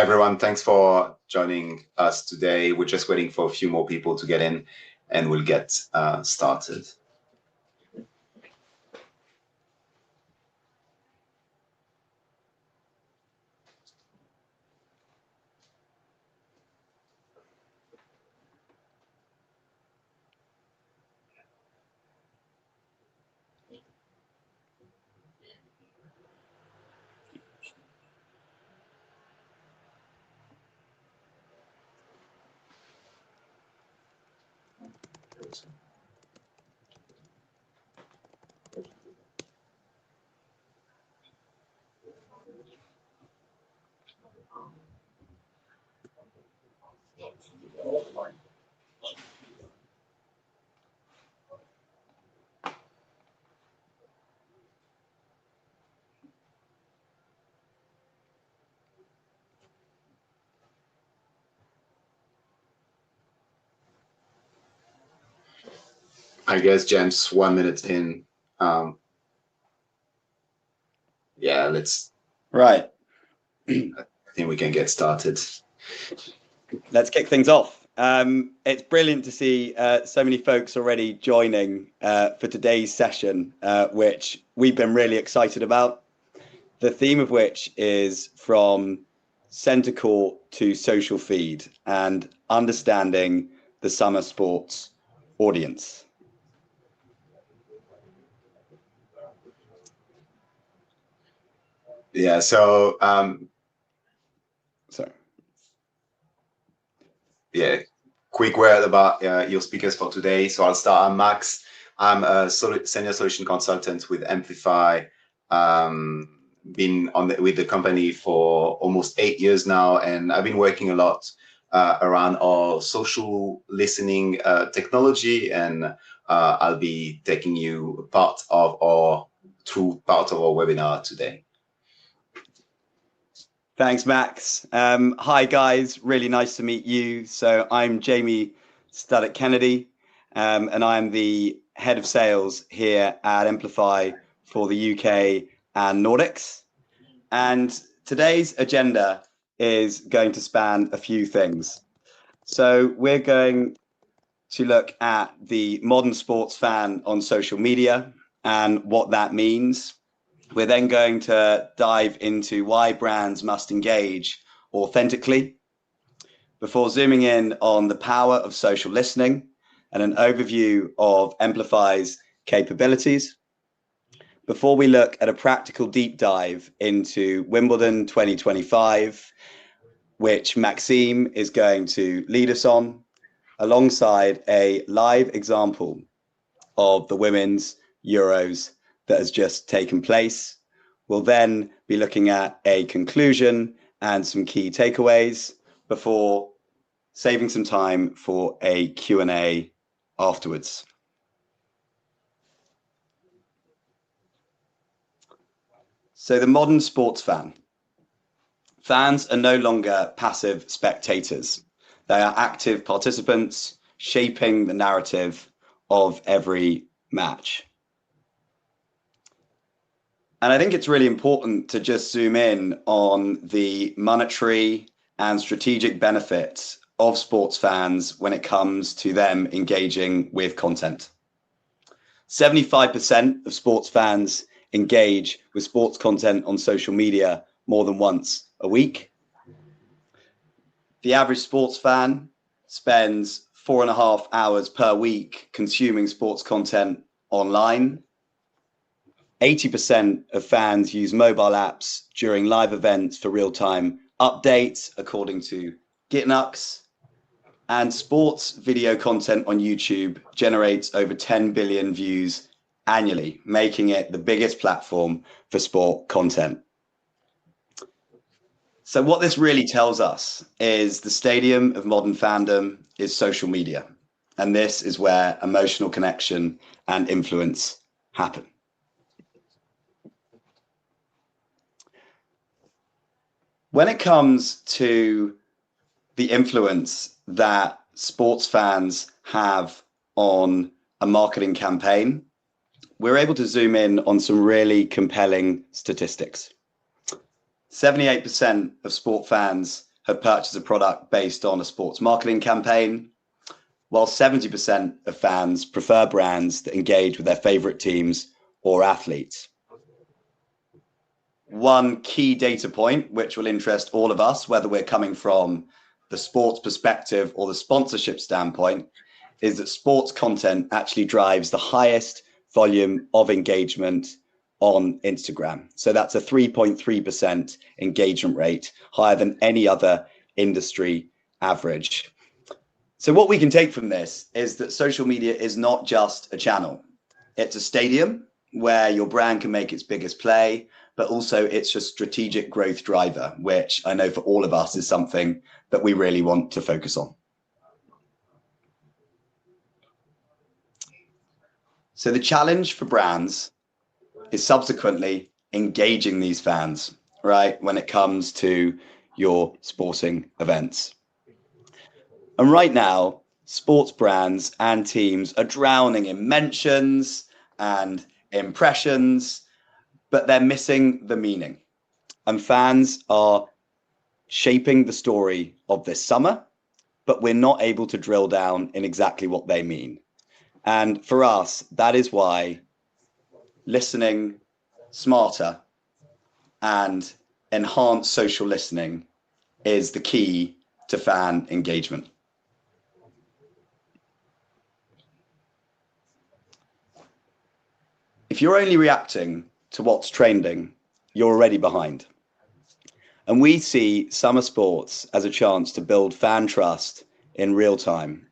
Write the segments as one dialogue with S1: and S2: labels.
S1: Everyone, thanks for joining us today. We're just waiting for a few more people to get in and we'll get started. I guess James, 1 minute in. Yeah, let's.
S2: Right.
S1: I think we can get started.
S2: Let's kick things off. It's brilliant to see so many folks already joining for today's session, which we've been really excited about. The theme of which is from centre court to social feed and understanding the summer sports audience.
S1: Yeah, so
S2: Sorry.
S1: Yeah, quick word about your speakers for today. So I'll start. I'm Max. I'm a senior solution consultant with Emplifi. Been with the company for almost 8 years now, and I've been working a lot around our social listening technology, and I'll be taking you part of our webinar today.
S2: Thanks, Max. Hi, guys. Really nice to meet you. So I'm Jamie Studdock Kennedy, and I'm the head of sales here at Emplifi for the UK and Nordics. And today's agenda is going to span a few things. So we're going to look at the modern sports fan on social media and what that means. We're then going to dive into why brands must engage authentically before zooming in on the power of social listening and an overview of Emplifi's capabilities. Before we look at a practical deep dive into Wimbledon 2025, which Maxime is going to lead us on, alongside a live example of the Women's Euros that has just taken place. We'll then be looking at a conclusion and some key takeaways before saving some time for a Q&A afterwards. So the modern sports fan. Fans are no longer passive spectators. They are active participants shaping the narrative of every match. And I think it's really important to just zoom in on the monetary and strategic benefits of sports fans when it comes to them engaging with content. 75% of sports fans engage with sports content on social media more than once a week. The average sports fan spends 4.5 hours per week consuming sports content online. 80% of fans use mobile apps during live events for real-time updates, according to Gitnux. And sports video content on YouTube generates over 10 billion views annually, making it the biggest platform for sport content. So what this really tells us is the stadium of modern fandom is social media. And this is where emotional connection and influence happen. When it comes to the influence that sports fans have on a marketing campaign, we're able to zoom in on some really compelling statistics. 78% of sport fans have purchased a product based on a sports marketing campaign, while 70% of fans prefer brands that engage with their favorite teams or athletes. One key data point, which will interest all of us, whether we're coming from the sports perspective or the sponsorship standpoint, is that sports content actually drives the highest volume of engagement on Instagram. So that's a 3.3% engagement rate, higher than any other industry average. So what we can take from this is that social media is not just a channel. It's a stadium where your brand can make its biggest play, but also it's a strategic growth driver, which I know for all of us is something that we really want to focus on. So the challenge for brands is subsequently engaging these fans, right, when it comes to your sporting events. And right now, sports brands and teams are drowning in mentions and impressions, but they're missing the meaning. And fans are shaping the story of this summer, but we're not able to drill down in exactly what they mean. And for us, that is why listening smarter and enhanced social listening is the key to fan engagement. If you're only reacting to what's trending, you're already behind. And we see summer sports as a chance to build fan trust in real time.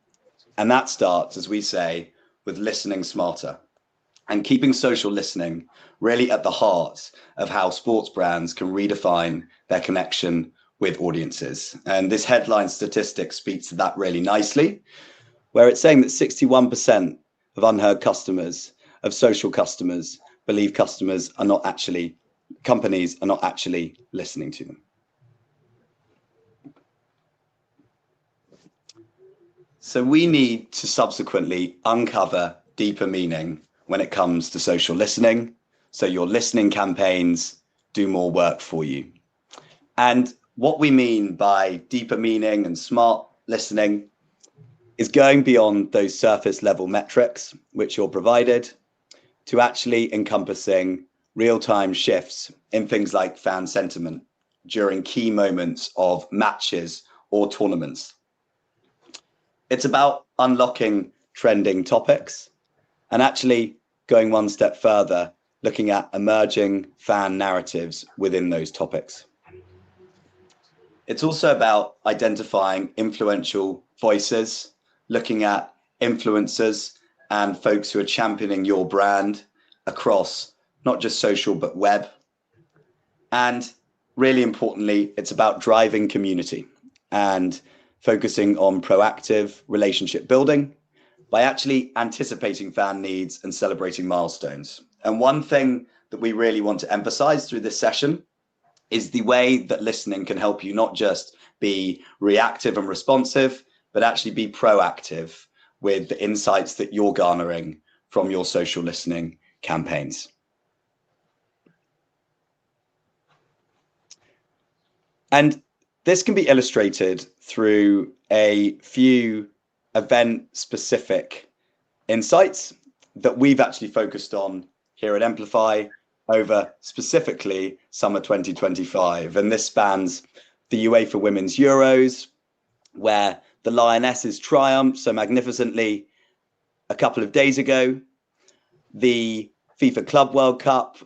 S2: And that starts, as we say, with listening smarter and keeping social listening really at the heart of how sports brands can redefine their connection with audiences. And this headline statistic speaks to that really nicely, where it's saying that 61% of unheard customers, of social customers, believe companies are not actually listening to them. So we need to subsequently uncover deeper meaning when it comes to social listening, so your listening campaigns do more work for you. And what we mean by deeper meaning and smart listening is going beyond those surface level metrics which you're provided to actually encompassing real-time shifts in things like fan sentiment during key moments of matches or tournaments. It's about unlocking trending topics and actually going one step further, looking at emerging fan narratives within those topics. It's also about identifying influential voices, looking at influencers and folks who are championing your brand across not just social, but web. And really importantly, it's about driving community and focusing on proactive relationship building by actually anticipating fan needs and celebrating milestones. And one thing that we really want to emphasize through this session is the way that listening can help you not just be reactive and responsive, but actually be proactive with the insights that you're garnering from your social listening campaigns. And this can be illustrated through a few event-specific insights that we've actually focused on here at Emplifi over specifically summer 2025. And this spans the UEFA Women's Euros, where the Lionesses triumphed so magnificently a couple of days ago, the FIFA Club World Cup,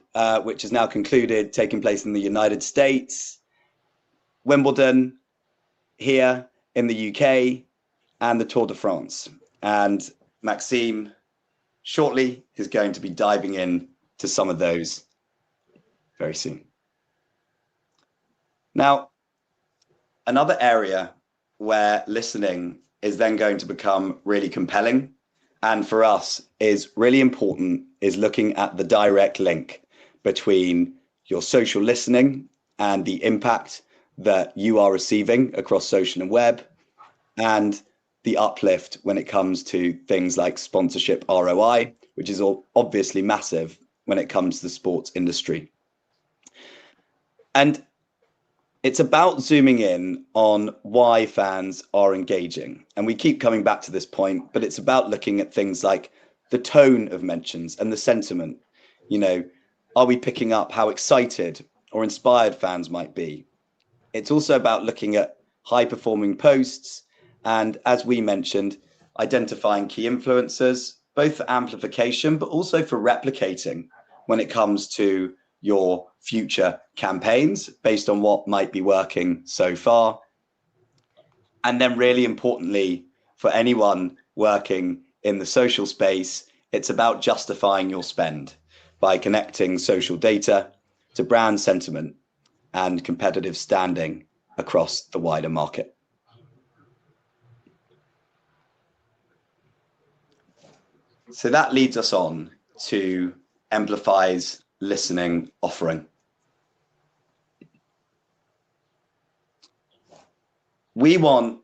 S2: which is now concluded, taking place in the United States, Wimbledon here in the UK, and the Tour de France. And Maxime shortly is going to be diving in to some of those very soon. Now, another area where listening is then going to become really compelling, and for us is really important, is looking at the direct link between your social listening and the impact that you are receiving across social and web, and the uplift when it comes to things like sponsorship ROI, which is obviously massive when it comes to the sports industry. And It's about zooming in on why fans are engaging. And we keep coming back to this point, but it's about looking at things like the tone of mentions and the sentiment. You know, are we picking up how excited or inspired fans might be? It's also about looking at high performing posts and, as we mentioned, identifying key influencers, both for amplification, but also for replicating when it comes to your future campaigns based on what might be working so far. And then, really importantly, for anyone working in the social space, it's about justifying your spend by connecting social data to brand sentiment and competitive standing across the wider market. So that leads us on to Emplifi's listening offering. We want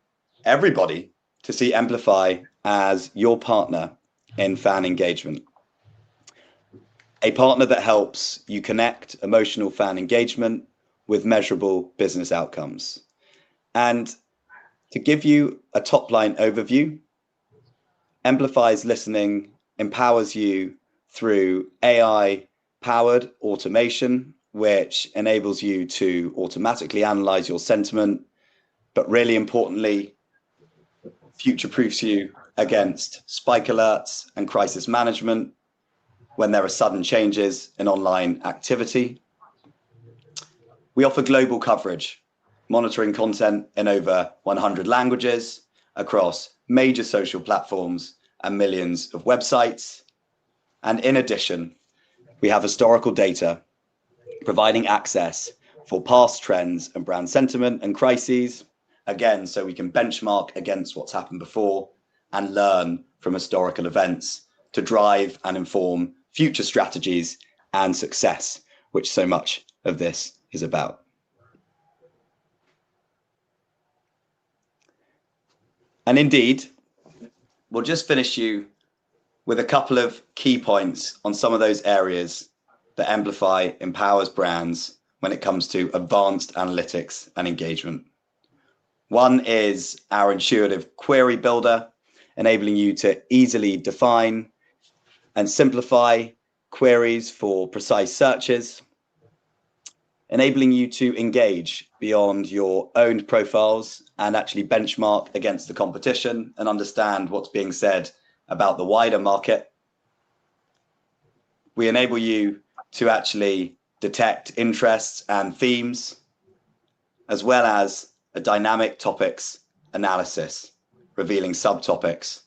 S2: everybody to see Emplifi as your partner in fan engagement. A partner that helps you connect emotional fan engagement with measurable business outcomes. And to give you a top line overview, Emplifi's listening empowers you through AI powered automation, which enables you to automatically analyze your sentiment, but really importantly, future proofs you against spike alerts and crisis management when there are sudden changes in online activity. We offer global coverage, monitoring content in over 100 languages across major social platforms and millions of websites. And in addition, we have historical data providing access for past trends and brand sentiment and crises, again, so we can benchmark against what's happened before and learn from historical events to drive and inform future strategies and success, which so much of this is about. And indeed, we'll just finish you with a couple of key points on some of those areas that Emplifi empowers brands when it comes to advanced analytics and engagement. One is our intuitive query builder, enabling you to easily define and simplify queries for precise searches, enabling you to engage beyond your owned profiles and actually benchmark against the competition and understand what's being said about the wider market. We enable you to actually detect interests and themes, as well as a dynamic topics analysis, revealing subtopics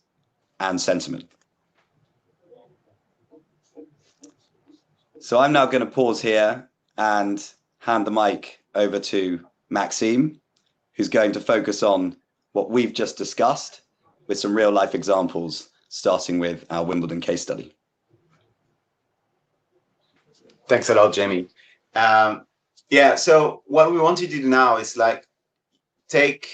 S2: and sentiment. So I'm now going to pause here and hand the mic over to Maxime, who's going to focus on what we've just discussed with some real life examples, starting with our Wimbledon case study.
S1: Thanks a lot, Jamie. Yeah, so what we want to do now is like take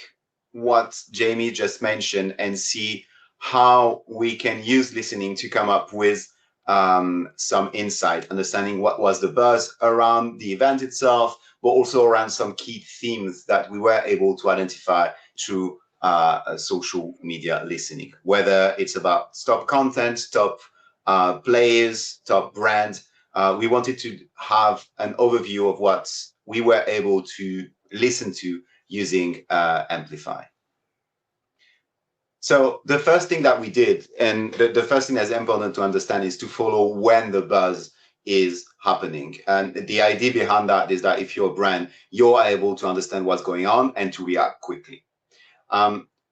S1: what Jamie just mentioned and see how we can use listening to come up with some insight, understanding what was the buzz around the event itself, but also around some key themes that we were able to identify through social media listening, whether it's about top content, top players, top brand. We wanted to have an overview of what we were able to listen to using Emplifi. So the first thing that we did, and the first thing that's important to understand, is to follow when the buzz is happening. And the idea behind that is that if you're a brand, you're able to understand what's going on and to react quickly.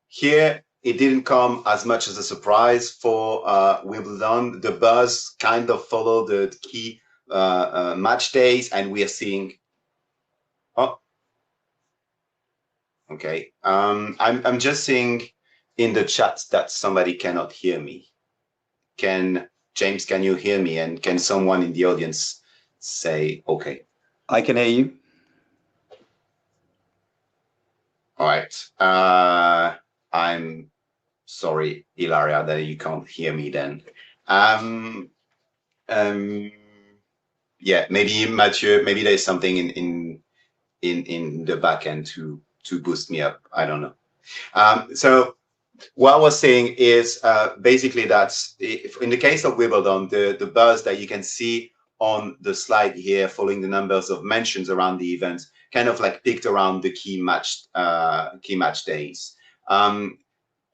S1: Here, it didn't come as much as a surprise for Wimbledon. The buzz kind of followed the key match days, and we are seeing. Oh, okay. I'm just seeing in the chat that somebody cannot hear me. James, can you hear me? And can someone in the audience say okay?
S2: I can hear you.
S1: All right. I'm sorry, Ilaria, that you can't hear me then. Yeah, maybe Mathieu, maybe there's something in in the back end to boost me up. I don't know. So what I was saying is basically that in the case of Wimbledon, the buzz that you can see on the slide here, following the numbers of mentions around the event, kind of like picked around the key match days.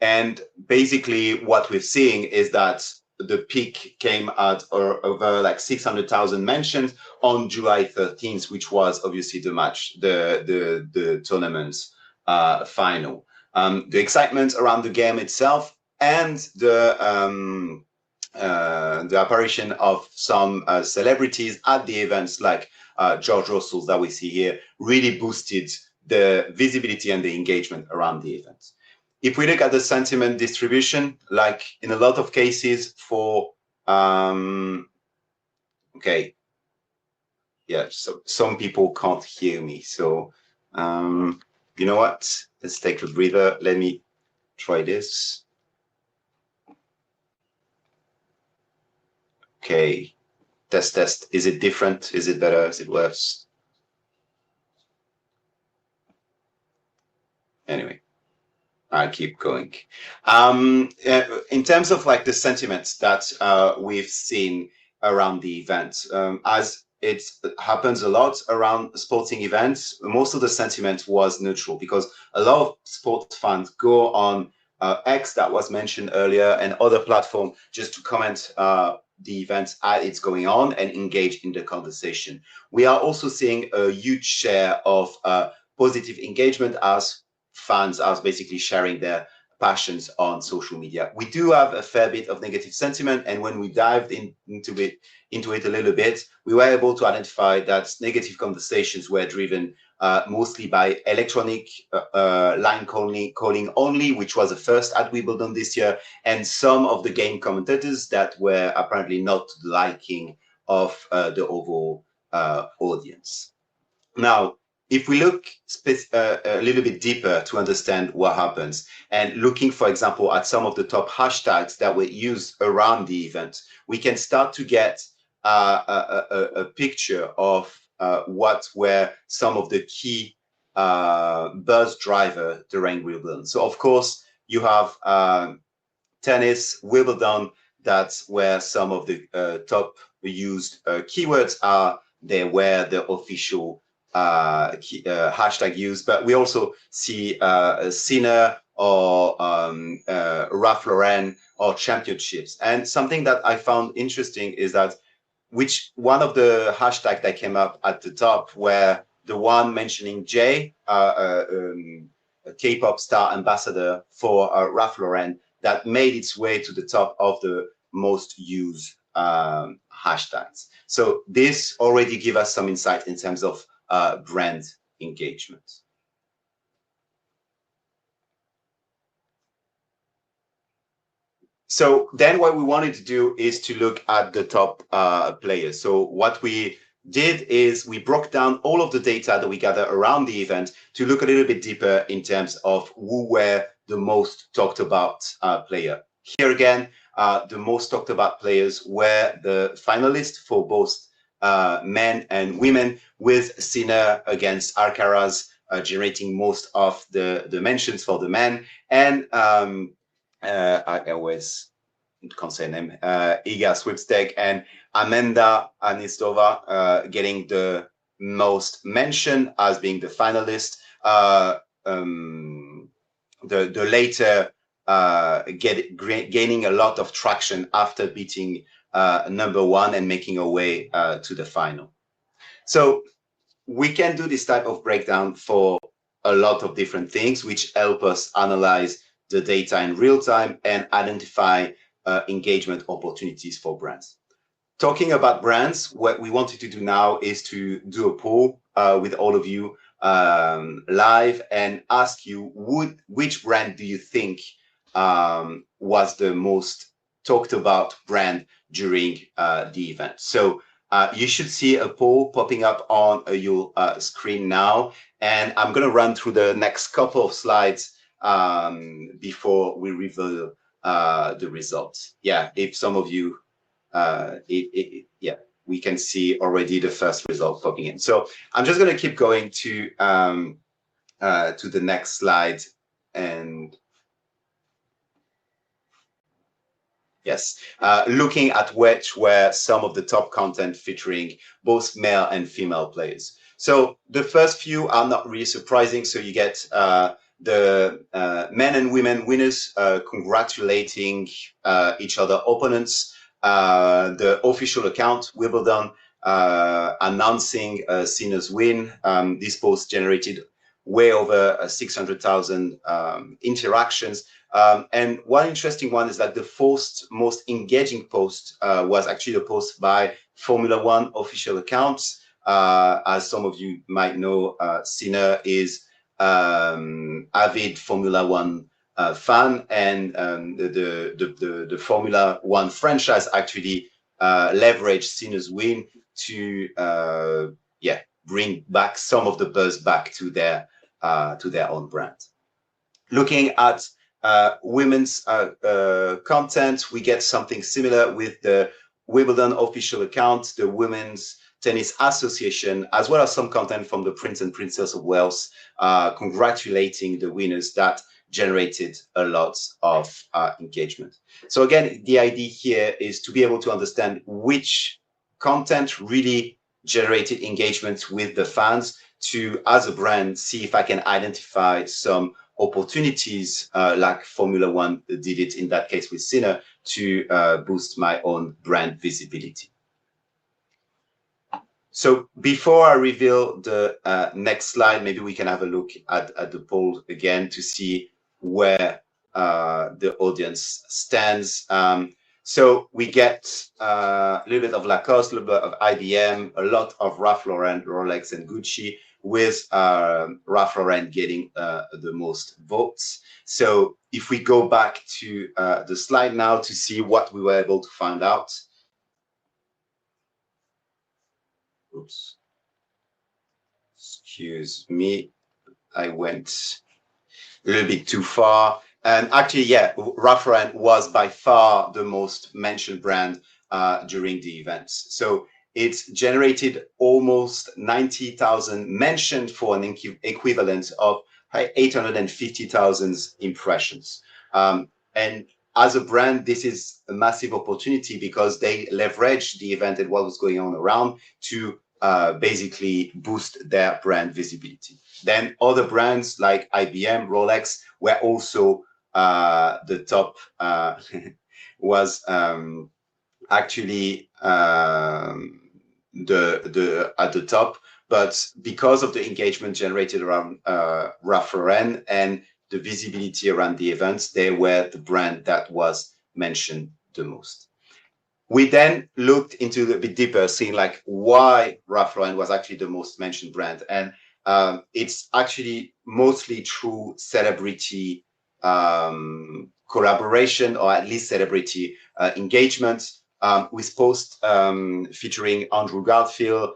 S1: And basically what we're seeing is that the peak came at over like 600,000 mentions on July 13th, which was obviously the tournament's final. The excitement around the game itself and the apparition of some celebrities at the events like George Russell that we see here really boosted the visibility and the engagement around the event. If we look at the sentiment distribution, like in a lot of cases for, okay, yeah, so some people can't hear me. So, you know what? Let's take a breather. Let me try this. Okay, test. Is it different? Is it better? Is it worse? Anyway. I'll keep going. In terms of like the sentiments that we've seen around the event, as it happens a lot around sporting events, most of the sentiment was neutral because a lot of sports fans go on X that was mentioned earlier and other platforms just to comment the event as it's going on and engage in the conversation. We are also seeing a huge share of positive engagement as fans are basically sharing their passions on social media. We do have a fair bit of negative sentiment, and when we dived into it a little bit, we were able to identify that negative conversations were driven mostly by electronic line calling only, which was a first at Wimbledon this year, and some of the game commentators that were apparently not to the liking of the overall audience. Now, if we look a little bit deeper to understand what happens and looking, for example, at some of the top hashtags that were used around the event, we can start to get a picture of what were some of the key buzz driver during Wimbledon. So, of course, you have tennis, Wimbledon, that's where some of the top used keywords are. They were the official hashtag used, but we also see Sinner or Ralph Lauren or championships. And something that I found interesting is that one of the hashtags that came up at the top were the one mentioning Jay, a K-pop star ambassador for Ralph Lauren, that made its way to the top of the most used hashtags. So this already gives us some insight in terms of brand engagement. So then what we wanted to do is to look at the top players. So what we did is we broke down all of the data that we gather around the event to look a little bit deeper in terms of who were the most talked about player. Here again, the most talked about players were the finalists for both men and women, with Sinner against Alcaraz generating most of the mentions for the men, and I always can't say name, Iga Swiatek and Amanda Anisova getting the most mention as being the finalist. The later gaining a lot of traction after beating number one and making a way to the final. So we can do this type of breakdown for a lot of different things, which help us analyze the data in real time and identify engagement opportunities for brands. Talking about brands, what we wanted to do now is to do a poll with all of you live and ask you which brand do you think was the most talked about brand during the event. So you should see a poll popping up on your screen now, and I'm going to run through the next couple of slides before we reveal the results. Yeah, if some of you, yeah. we can see already the first result popping in. So I'm just going to keep going to the next slide. And yes, looking at which were some of the top content featuring both male and female players. So the first few are not really surprising. So you get the men and women winners congratulating each other opponents. The official account, Wimbledon, announcing Sinner's win. This post generated way over 600,000 interactions. And one interesting one is that the first most engaging post was actually a post by Formula One official accounts. As some of you might know, Sinner is avid Formula One fan, and the Formula One franchise actually leveraged Sinner's win to bring back some of the buzz back to their own brand. Looking at women's content, we get something similar with the Wimbledon official account, the Women's Tennis Association, as well as some content from the Prince and Princess of Wales, congratulating the winners. That generated a lot of engagement. So again, the idea here is to be able to understand which content really generated engagement with the fans, to, as a brand, see if I can identify some opportunities like Formula One did it in that case with Sinner, to boost my own brand visibility. So before I reveal the next slide, maybe we can have a look at the poll again to see where the audience stands. So we get a little bit of Lacoste, a little bit of IBM, a lot of Ralph Lauren, Rolex, and Gucci, with Ralph Lauren getting the most votes. So if we go back to the slide now to see what we were able to find out. Oops. Excuse me, I went a little bit too far. And actually, yeah, Ralph Lauren was by far the most mentioned brand during the events. So it's generated almost 90,000 mentioned for an equivalent of 850,000 impressions. And as a brand, this is a massive opportunity because they leverage the event and what was going on around to basically boost their brand visibility. Then other brands like IBM, Rolex were also the top, was actually at the top, but because of the engagement generated around Ralph Lauren and the visibility around the events, they were the brand that was mentioned the most. We then looked into a bit deeper, seeing like why Ralph Lauren was actually the most mentioned brand. And it's actually mostly through celebrity collaboration, or at least celebrity engagement, with posts featuring Andrew Garfield,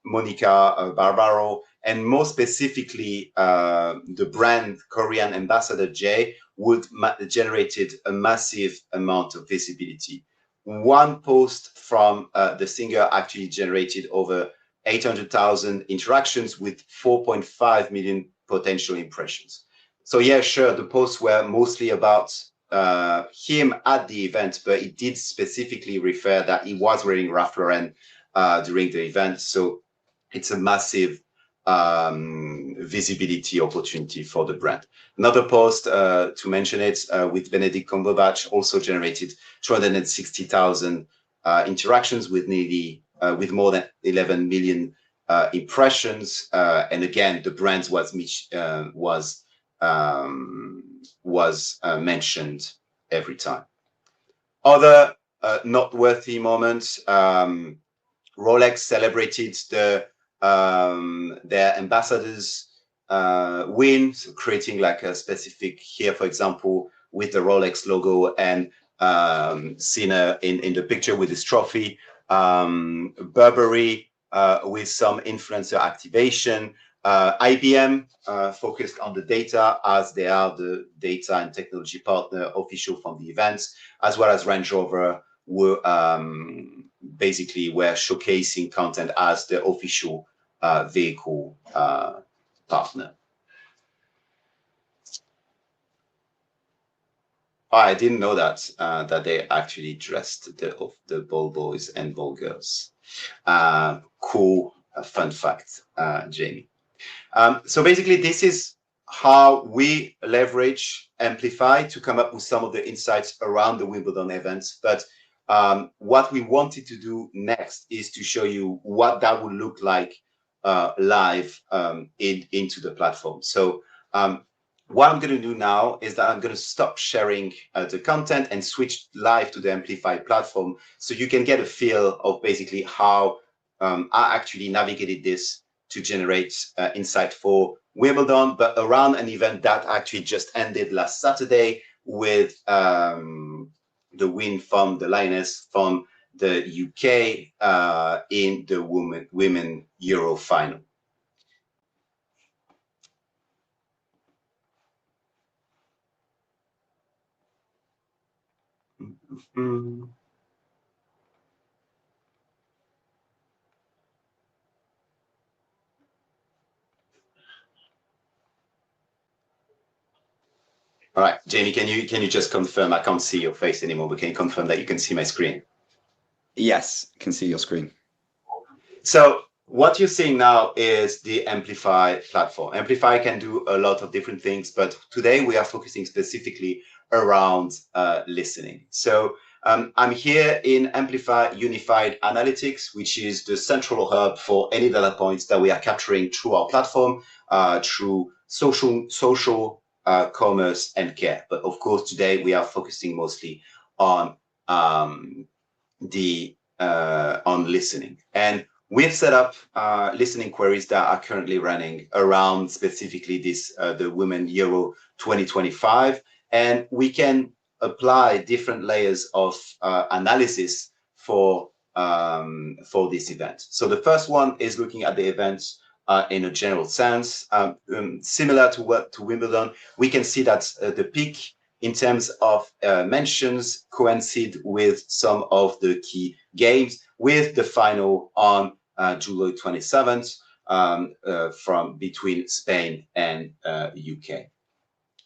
S1: Monica Barbaro, and more specifically, the brand Korean ambassador Jay would generated a massive amount of visibility. One post from the singer actually generated over 800,000 interactions with 4.5 million potential impressions. So yeah, sure, the posts were mostly about him at the event, but it did specifically refer that he was wearing Ralph Lauren during the event. So it's a massive visibility opportunity for the brand. Another post to mention it with Benedict Cumberbatch also generated 260,000 interactions with nearly with more than 11 million impressions. And again, the brand was mentioned every time. Other noteworthy moments: Rolex celebrated their ambassadors win, so creating like a specific here, for example, with the Rolex logo and Sinner in the picture with his trophy. Burberry with some influencer activation. IBM focused on the data, as they are the data and technology partner official from the events, as well as Range Rover were basically we're showcasing content as the official vehicle partner. Oh, I didn't know that that they actually dressed the ball boys and ball girls. Cool fun fact, Jamie. So basically, this is how we leverage Emplifi to come up with some of the insights around the Wimbledon events. But what we wanted to do next is to show you what that would look like live into the platform. So what I'm going to do now is that I'm going to stop sharing the content and switch live to the Emplifi platform so you can get a feel of basically how I actually navigated this to generate insight for Wimbledon, but around an event that actually just ended last Saturday with the win from the Lioness from the UK in the women Euro final. All right, Jamie, can you just confirm? I can't see your face anymore, but can you confirm that you can see my screen?
S2: Yes, can see your screen.
S1: So what you're seeing now is the Emplifi platform. Emplifi can do a lot of different things, but today we are focusing specifically around listening. So I'm here in Emplifi Unified Analytics, which is the central hub for any data points that we are capturing through our platform, through social commerce and care. But of course, today we are focusing mostly on on listening. And we've set up listening queries that are currently running around specifically this the Women Euro 2025, and we can apply different layers of analysis for this event. So the first one is looking at the events in a general sense. Similar to Wimbledon, we can see that the peak in terms of mentions coincide with some of the key games, with the final on July 27th from between Spain and UK.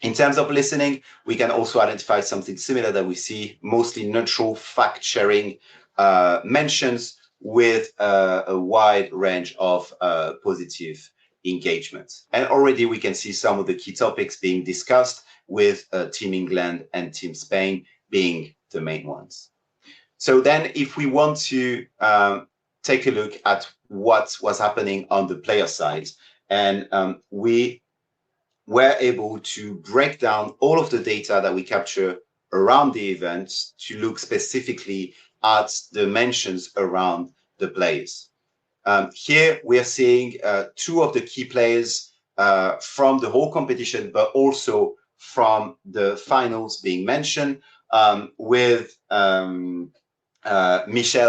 S1: In terms of listening, we can also identify something similar that we see, mostly neutral fact-sharing mentions with a wide range of positive engagement. And already we can see some of the key topics being discussed, with Team England and Team Spain being the main ones. So then if we want to take a look at what was happening on the player side, and we were able to break down all of the data that we capture around the event to look specifically at the mentions around the players. Here we are seeing two of the key players from the whole competition, but also from the finals being mentioned, with Michelle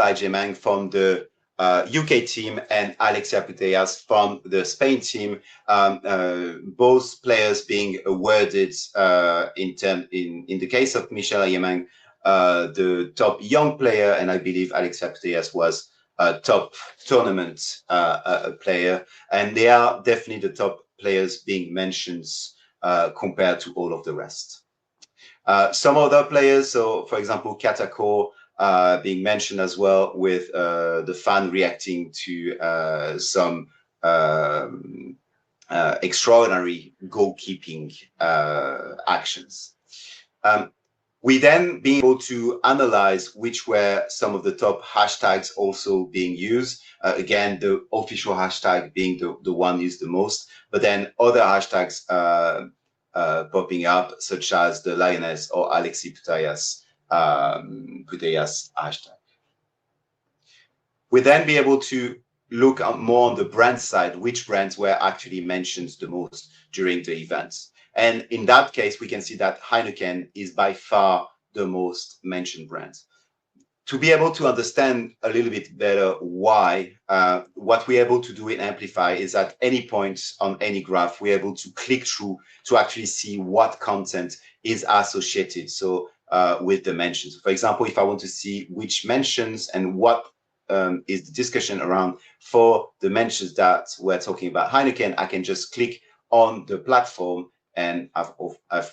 S1: Ajemang from the UK team and Alexia Putellas from the Spain team, both players being awarded in the case of Michelle Ajemang, the top young player, and I believe Alexia Putellas was a top tournament player, and they are definitely the top players being mentioned compared to all of the rest. Some other players, so for example, Katako being mentioned as well, with the fan reacting to some extraordinary goalkeeping actions. We then being able to analyze which were some of the top hashtags also being used. Again, the official hashtag being the one used the most, but then other hashtags popping up, such as the Lioness or Alexis Putellas hashtag. We then be able to look more on the brand side, which brands were actually mentioned the most during the events. And in that case, we can see that Heineken is by far the most mentioned brand. To be able to understand a little bit better why, what we're able to do in Emplifi is at any point on any graph, we're able to click through to actually see what content is associated with the mentions. For example, if I want to see which mentions and what is the discussion around for the mentions that we're talking about Heineken. I can just click on the platform, and I've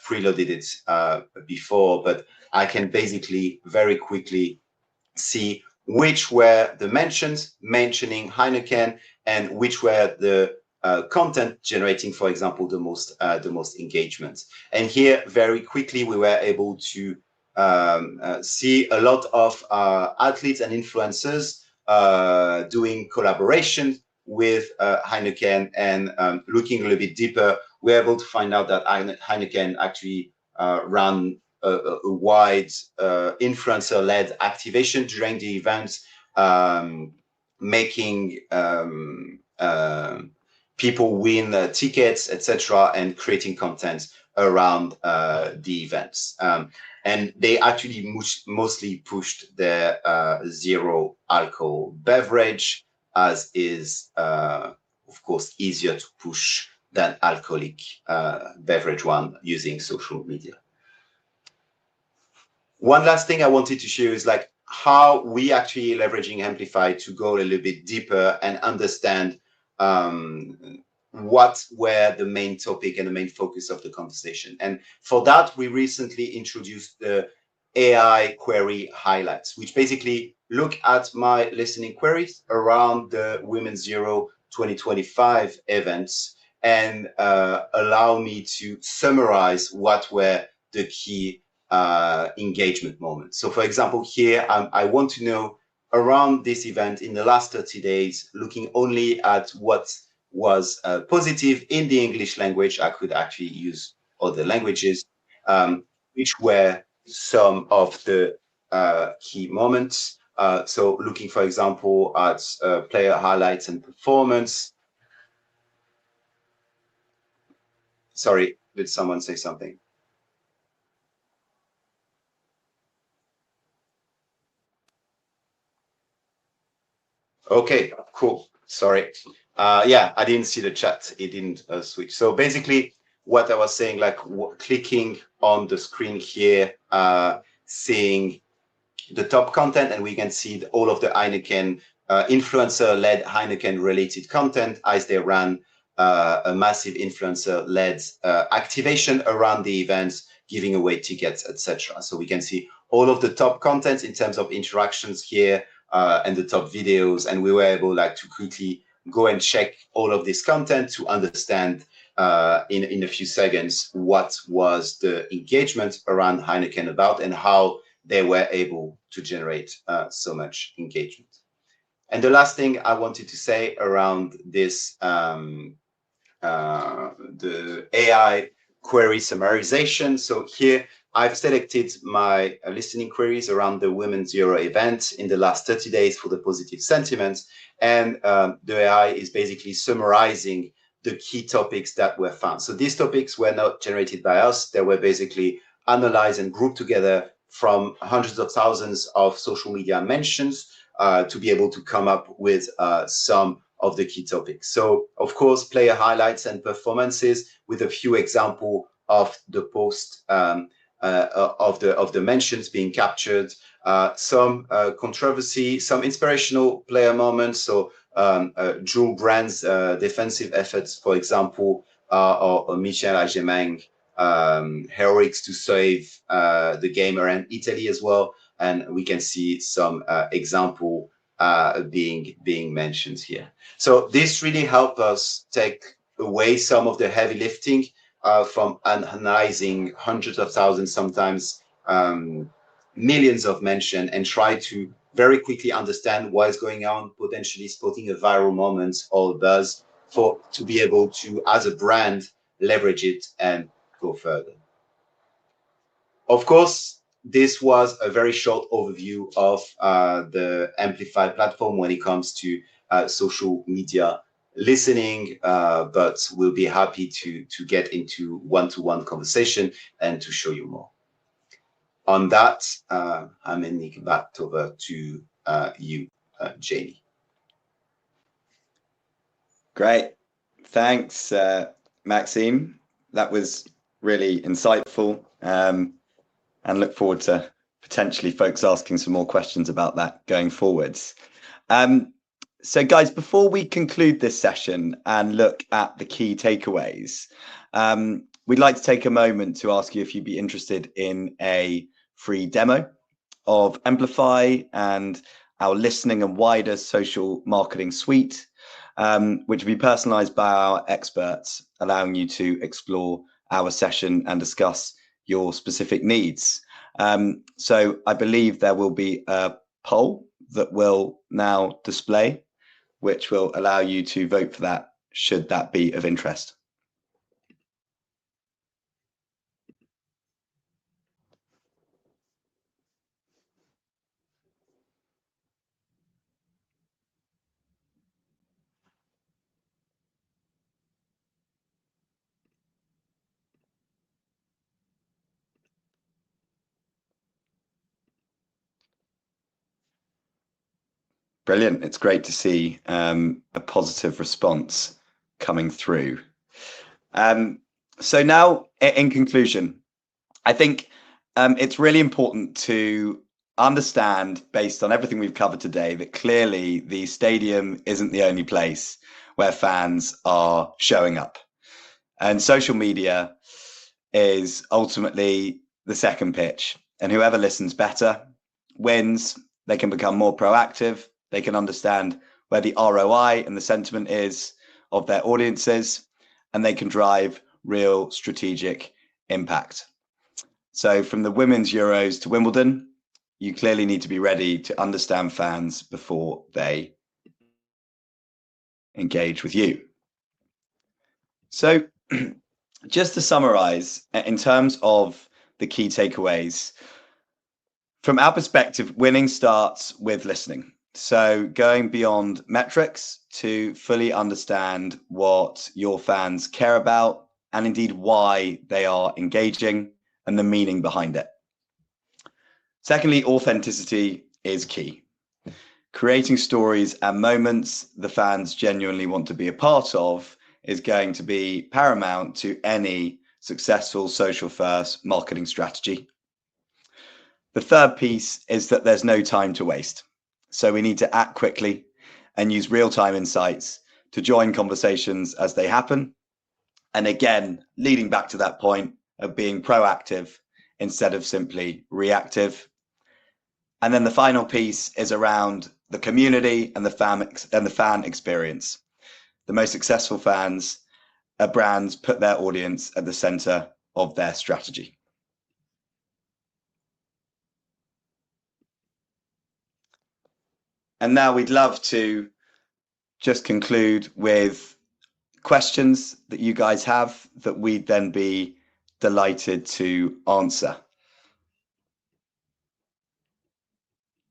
S1: preloaded it before, but I can basically very quickly see which were the mentions mentioning Heineken and which were the content generating, for example, the most engagement. And here, very quickly, we were able to see a lot of athletes and influencers doing collaboration with Heineken, and looking a little bit deeper, we're able to find out that Heineken actually ran a wide influencer-led activation during the event, making people win tickets, etc., and creating content around the events. And they actually mostly pushed their zero alcohol beverage, as is, of course, easier to push than alcoholic beverage one using social media. One last thing I wanted to share is like how we actually leveraging Emplifi to go a little bit deeper and understand what were the main topic and the main focus of the conversation. And for that, we recently introduced the AI query highlights, which basically look at my listening queries around the Women's Zero 2025 events and allow me to summarize what were the key engagement moments. So for example, here, I want to know around this event in the last 30 days, looking only at what was positive in the English language. I could actually use other languages, which were some of the key moments. So looking, for example, at player highlights and performance. Sorry, did someone say something? Okay, cool. Sorry. Yeah, I didn't see the chat. It didn't switch. So basically, what I was saying, like clicking on the screen here, seeing the top content, and we can see all of the Heineken influencer-led Heineken-related content as they ran a massive influencer-led activation around the events, giving away tickets, etc. So we can see all of the top content in terms of interactions here, and the top videos, and we were able like to quickly go and check all of this content to understand in a few seconds what was the engagement around Heineken about and how they were able to generate so much engagement. And the last thing I wanted to say around this, the AI query summarization. So here I've selected my listening queries around the Women's Zero event in the last 30 days for the positive sentiments. And the AI is basically summarizing the key topics that were found. So these topics were not generated by us. They were basically analyzed and grouped together from hundreds of thousands of social media mentions to be able to come up with some of the key topics. So of course, player highlights and performances with a few examples of the post of the mentions being captured, some controversy, some inspirational player moments. So Jules Brand's defensive efforts, for example, or Michel Agemang heroics to save the game around Italy as well. And we can see some example being mentioned here. So this really helped us take away some of the heavy lifting from analyzing hundreds of thousands, sometimes millions of mentions, and try to very quickly understand what is going on, potentially spotting a viral moment or buzz to be able to, as a brand, leverage it and go further. Of course, this was a very short overview of the Emplifi platform when it comes to social media listening, but we'll be happy to get into one-to-one conversation and to show you more. On that, I'm handing back over to you, Jamie.
S2: Great. Thanks, Maxime. That was really insightful, and look forward to potentially folks asking some more questions about that going forwards. So guys, before we conclude this session and look at the key takeaways, we'd like to take a moment to ask you if you'd be interested in a free demo of Emplifi and our listening and wider social marketing suite, which will be personalized by our experts, allowing you to explore our session and discuss your specific needs. So I believe there will be a poll that will now display, which will allow you to vote for that, should that be of interest. Brilliant. It's great to see a positive response coming through. So now, in conclusion, I think it's really important to understand, based on everything we've covered today, that clearly the stadium isn't the only place where fans are showing up. And social media is ultimately the second pitch. And whoever listens better wins. They can become more proactive. They can understand where the ROI and the sentiment is of their audiences, and they can drive real strategic impact. So from the Women's Euros to Wimbledon, you clearly need to be ready to understand fans before they engage with you. So just to summarize, in terms of the key takeaways, from our perspective, winning starts with listening. So going beyond metrics to fully understand what your fans care about and indeed why they are engaging and the meaning behind it. Secondly, authenticity is key. Creating stories and moments the fans genuinely want to be a part of is going to be paramount to any successful social first marketing strategy. The third piece is that there's no time to waste. So we need to act quickly and use real-time insights to join conversations as they happen. And again, leading back to that point of being proactive instead of simply reactive. And then the final piece is around the community and the fan experience. The most successful fans are brands put their audience at the center of their strategy. And now we'd love to just conclude with questions that you guys have that we'd then be delighted to answer.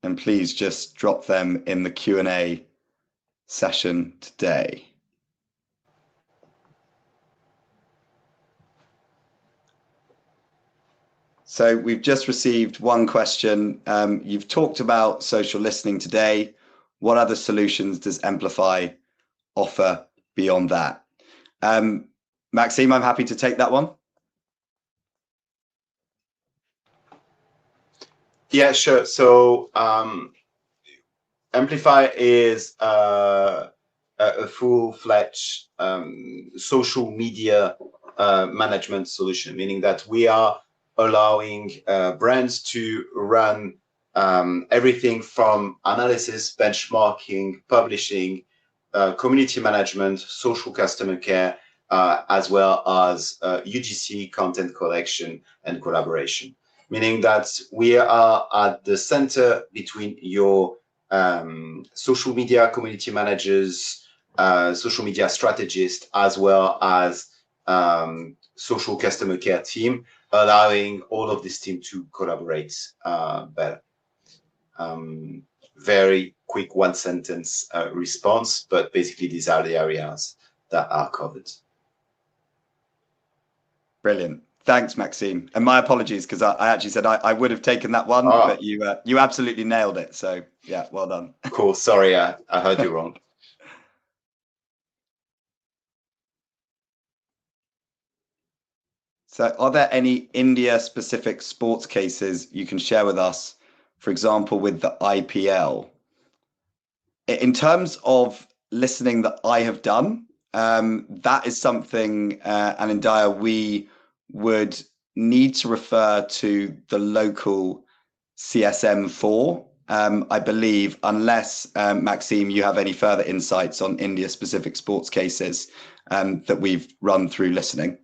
S2: And please just drop them in the Q&A session today. So we've just received one question. You've talked about social listening today. What other solutions does Emplifi offer beyond that? Maxime, I'm happy to take that one.
S1: Yeah, sure. So Emplifi is a full-fledged social media management solution, meaning that we are allowing brands to run everything from analysis, benchmarking, publishing, community management, social customer care, as well as UGC, content collection, and collaboration. Meaning that we are at the center between your social media community managers, social media strategists, as well as social customer care team, allowing all of this team to collaborate better. Very quick one sentence response, but basically these are the areas that are covered.
S2: Brilliant. Thanks, Maxime. And my apologies, because I actually said I would have taken that one, but you absolutely nailed it. So yeah, well done.
S1: Cool. Sorry, I heard you wrong.
S2: So are there any India-specific sports cases you can share with us, for example, with the IPL? In terms of listening that I have done, that is something, and India, we would need to refer to the local CSM4, I believe, unless, Maxime, you have any further insights on India-specific sports cases that we've run through listening.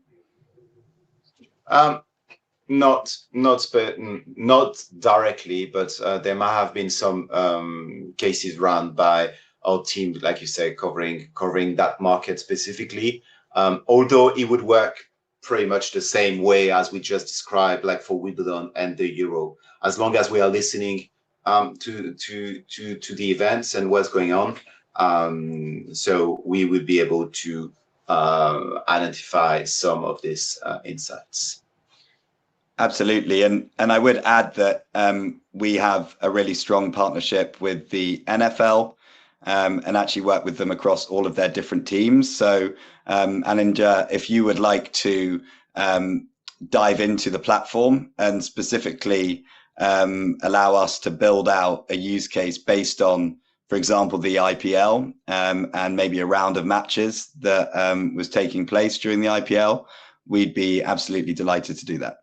S1: Not directly, but there might have been some cases run by our team, like you say, covering that market specifically. Although it would work pretty much the same way as we just described, like for Wimbledon and the Euro, as long as we are listening to the events and what's going on. So we would be able to identify some of these insights.
S2: Absolutely, and I would add that we have a really strong partnership with the NFL and actually work with them across all of their different teams. So, Aninja, if you would like to dive into the platform and specifically allow us to build out a use case based on, for example, the IPL and maybe a round of matches that was taking place during the IPL, we'd be absolutely delighted to do that.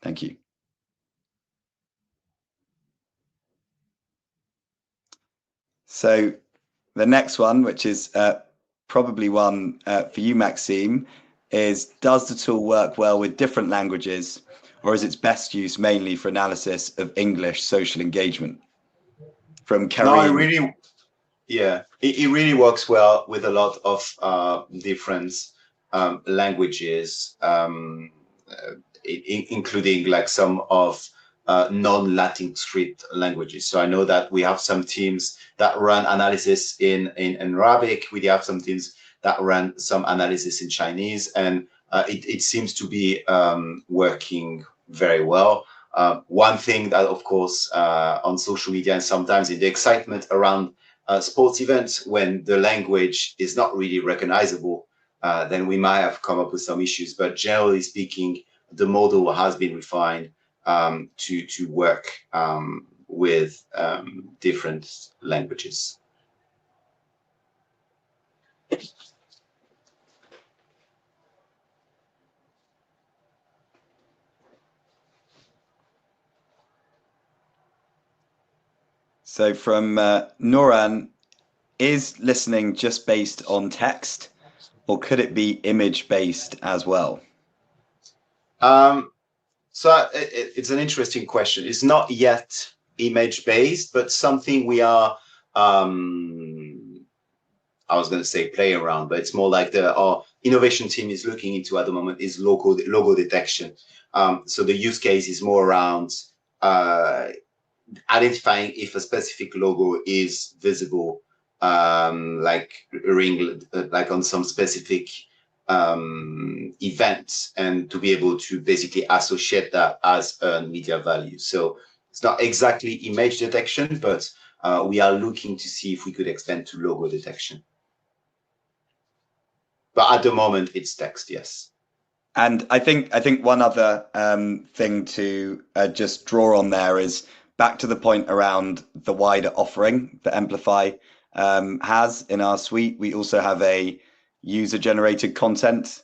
S2: Thank you. So the next one, which is probably one for you, Maxime, is, does the tool work well with different languages, or is its best use mainly for analysis of English social engagement? From Kareem.
S1: No, it really works well with a lot of different languages, including like some of non-Latin script languages. So I know that we have some teams that run analysis in Arabic. We have some teams that run some analysis in Chinese, and it seems to be working very well. One thing that, of course, on social media and sometimes in the excitement around sports events, when the language is not really recognizable, then we might have come up with some issues. But generally speaking, the model has been refined to work with different languages.
S2: So from Noran, is listening just based on text, or could it be image based as well?
S1: So it's an interesting question. It's not yet image based, but something we are, I was going to say play around, but it's more like our innovation team is looking into at the moment is logo detection. So the use case is more around identifying if a specific logo is visible, like on some specific event, and to be able to basically associate that as a media value. So it's not exactly image detection, but we are looking to see if we could extend to logo detection. But at the moment, it's text, yes.
S2: And I think one other thing to just draw on there is back to the point around the wider offering that Emplifi has in our suite. We also have a user-generated content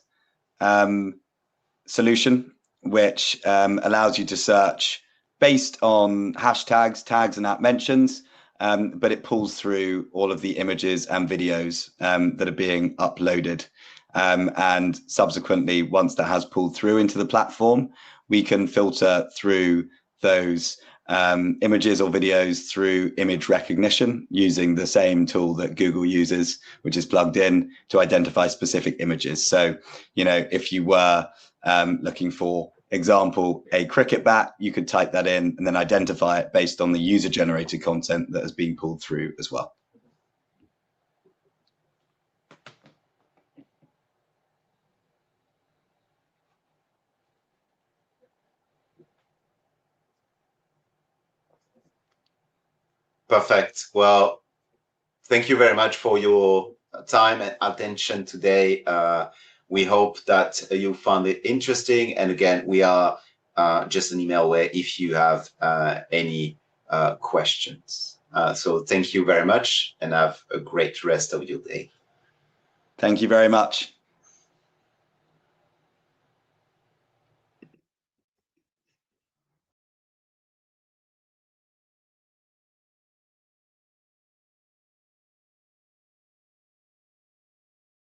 S2: solution, which allows you to search based on hashtags, tags, and app mentions, but it pulls through all of the images and videos that are being uploaded. And subsequently, once that has pulled through into the platform, we can filter through those images or videos through image recognition using the same tool that Google uses, which is plugged in to identify specific images. So, if you were looking for example, a cricket bat, you could type that in and then identify it based on the user-generated content that has been pulled through as well.
S1: Perfect. Well, thank you very much for your time and attention today. We hope that you found it interesting. And again, we are just an email away if you have any questions. So thank you very much and have a great rest of your day.
S2: Thank you very much.